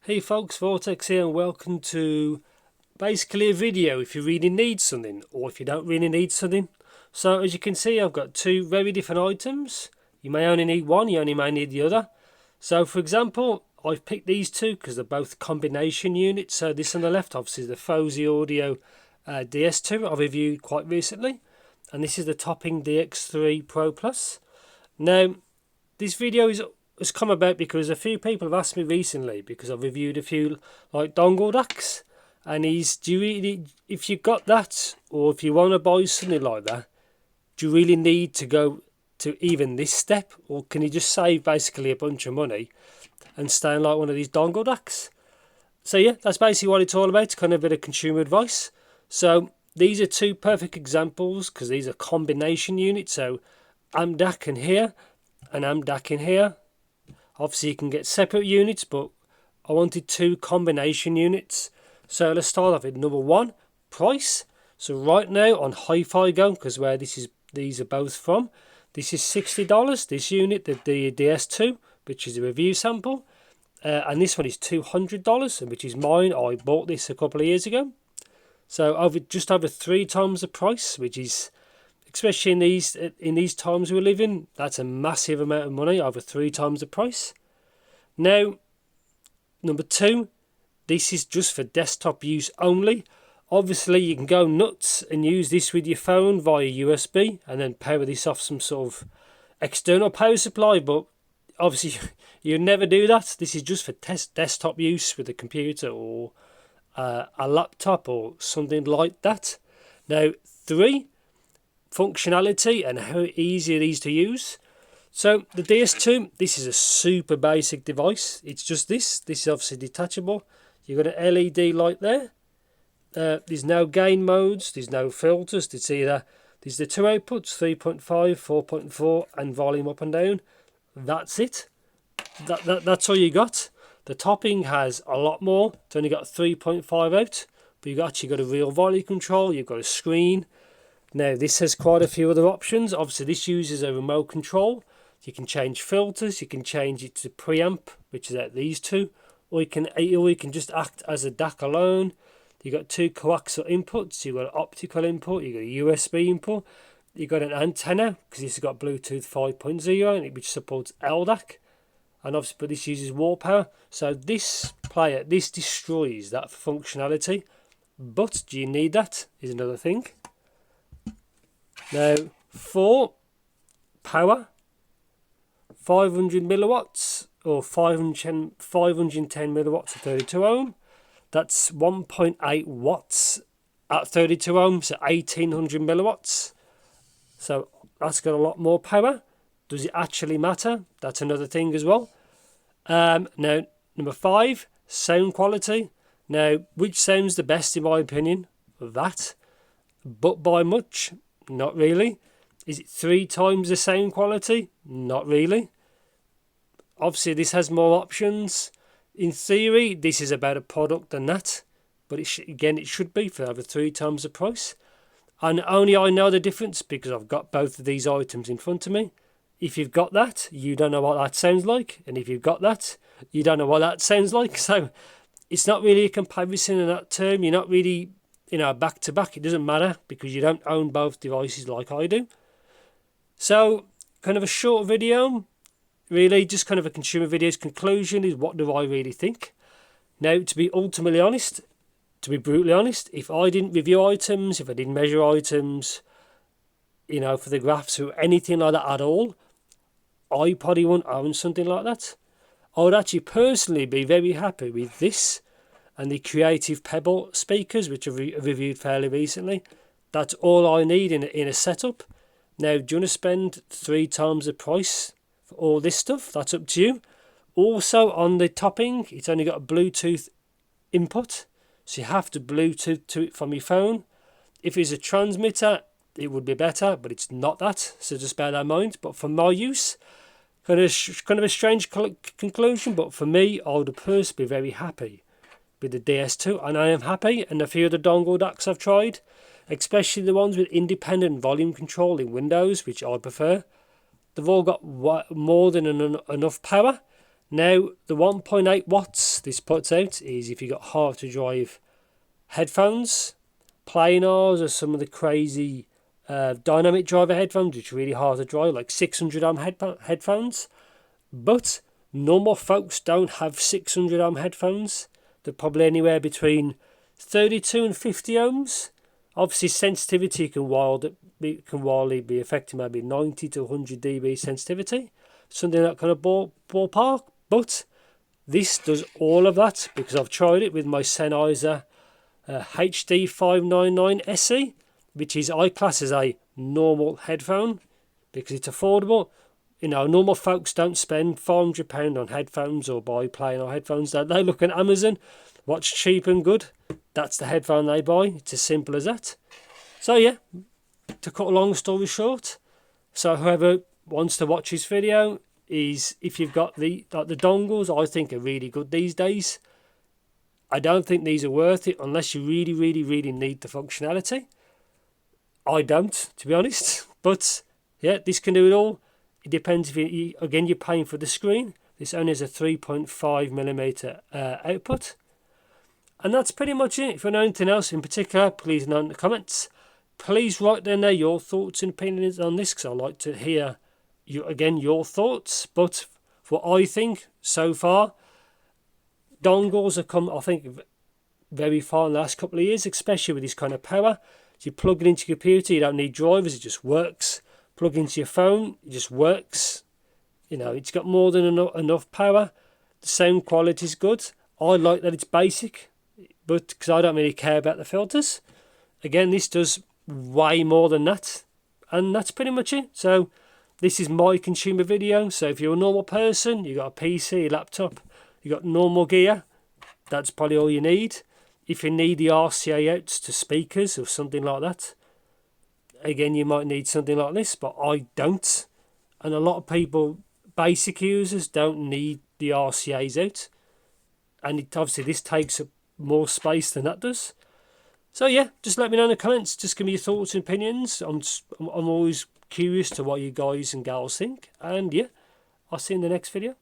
Hey folks, Vortex here and welcome to basically a video if you really need something or if you don't really need something. So as you can see, I've got two very different items. You may only need one, you only may need the other. So for example, I've picked these two because they're both combination units. So this on the left obviously is the Fozy Audio DS2 I reviewed quite recently, and this is the Topping DX3 Pro Plus. Now this video has come about because a few people have asked me recently, because I've reviewed a few like Dongle DACs, and do you really, if you've got that or if you want to buy something like that, do you really need to go to even this step, or can you just save basically a bunch of money and stay on like one of these Dongle DACs? So yeah, that's basically what it's all about, kind of a bit of consumer advice. So these are two perfect examples because these are combination units. So AMP DAC in here and AMP DAC in here. Obviously you can get separate units, but I wanted two combination units. So let's start off with number one, price. So right now on Hi-Fi Go, because where these are both from, this is $60, this unit, the DS2, which is a review sample. And this one is $200, which is mine. I bought this a couple of years ago. So just over 3 times the price, which is, especially in these times we live in, that's a massive amount of money, over 3 times the price. Now, number two, this is just for desktop use only. Obviously, you can go nuts and use this with your phone via USB and then power this off some sort of external power supply, but obviously you never do that. This is just for desktop use with a computer or a laptop or something like that. Now, 3, functionality and how easy it is to use. So the DS2, this is a super basic device. It's just this is obviously detachable. You've got an LED light there. There's no gain modes, there's no filters. There's the 2 outputs, 3.5, 4.4 and volume up and down. That's it. That's all you got. The Topping has a lot more. It's only got 3.5 out, but you've actually got a real volume control, you've got a screen. Now this has quite a few other options. Obviously this uses a remote control. You can change filters, you can change it to preamp, which is at these two, or you can just act as a DAC alone. You've got 2 coaxial inputs, you've got an optical input, you've got a USB input, you've got an antenna, because this has got Bluetooth 5.0, which supports LDAC, and obviously but this uses wall power. So this destroys that functionality. But do you need that is another thing. Now, 4, power, 500 milliwatts or 510 milliwatts at 32 ohm. That's 1.8 watts at 32 ohms, so 1800 milliwatts. So that's got a lot more power. Does it actually matter? That's another thing as well. Now, number 5, sound quality. Now, which sounds the best in my opinion? That, but by much. Not really. Is it 3 times the sound quality? Not really. Obviously this has more options. In theory this is a better product than that, but again it should be for over 3 times the price. And only I know the difference because I've got both of these items in front of me. If you've got that, you don't know what that sounds like, and if you've got that, you don't know what that sounds like. So it's not really a comparison in that term. You're not really, back to back. It doesn't matter because you don't own both devices like I do. So kind of a short video, really just kind of a consumer video's conclusion is, what do I really think? Now, to be ultimately honest, to be brutally honest, if I didn't review items, if I didn't measure items, for the graphs or anything like that at all, I probably wouldn't own something like that. I would actually personally be very happy with this and the Creative Pebble speakers, which I've reviewed fairly recently. That's all I need in a setup. Now, do you want to spend 3 times the price for all this stuff? That's up to you. Also, on the Topping, it's only got a Bluetooth input, so you have to Bluetooth to it from your phone. If it's a transmitter, it would be better, but it's not that, so just bear that in mind. But for my use, kind of a strange conclusion, but for me, I would personally be very happy with the DS2, and I am happy. And a few of the Dongle DACs I've tried, especially the ones with independent volume control in Windows, which I prefer, they've all got more than enough power. Now, the 1.8 watts what this puts out is if you've got hard to drive headphones, planars, or some of the crazy dynamic driver headphones, which are really hard to drive, like 600 ohm headphones. But normal folks don't have 600 ohm headphones. They're probably anywhere between 32 and 50 ohms. Obviously, sensitivity can wildly be affected, maybe 90 to 100 dB sensitivity, something that kind of ballpark. But this does all of that because I've tried it with my Sennheiser HD599 SE, which is I class as a normal headphone because it's affordable. You know, normal folks don't spend £400 on headphones or buy planar headphones. They look at Amazon, what's cheap and good, that's the headphone they buy. It's as simple as that. So yeah, to cut a long story short, so whoever wants to watch this video, is if you've got the dongles, I think are really good these days. I don't think these are worth it unless you really need the functionality. I don't, to be honest. But yeah, this can do it all. It depends if you're paying for the screen. This only has a 3.5mm output. And that's pretty much it. If you know anything else in particular, please know in the comments. Please write down there your thoughts and opinions on this, because I'd like to hear your thoughts. But for what I think so far, dongles have come, I think, very far in the last couple of years, especially with this kind of power. So you plug it into your computer, you don't need drivers, it just works. Plug into your phone, it just works. You know, it's got more than enough power. The sound quality is good. I like that it's basic, but because I don't really care about the filters. Again, this does way more than that, and that's pretty much it. So this is my consumer video. So if you're a normal person, you got a PC, laptop, you got normal gear, that's probably all you need. If you need the RCA outs to speakers or something like that, again, you might need something like this, but I don't. And a lot of people, basic users, don't need the RCAs out. And obviously this takes up more space than that does. So yeah, just let me know in the comments. Just give me your thoughts and opinions. I'm always curious to what you guys and gals think. And yeah, I'll see you in the next video.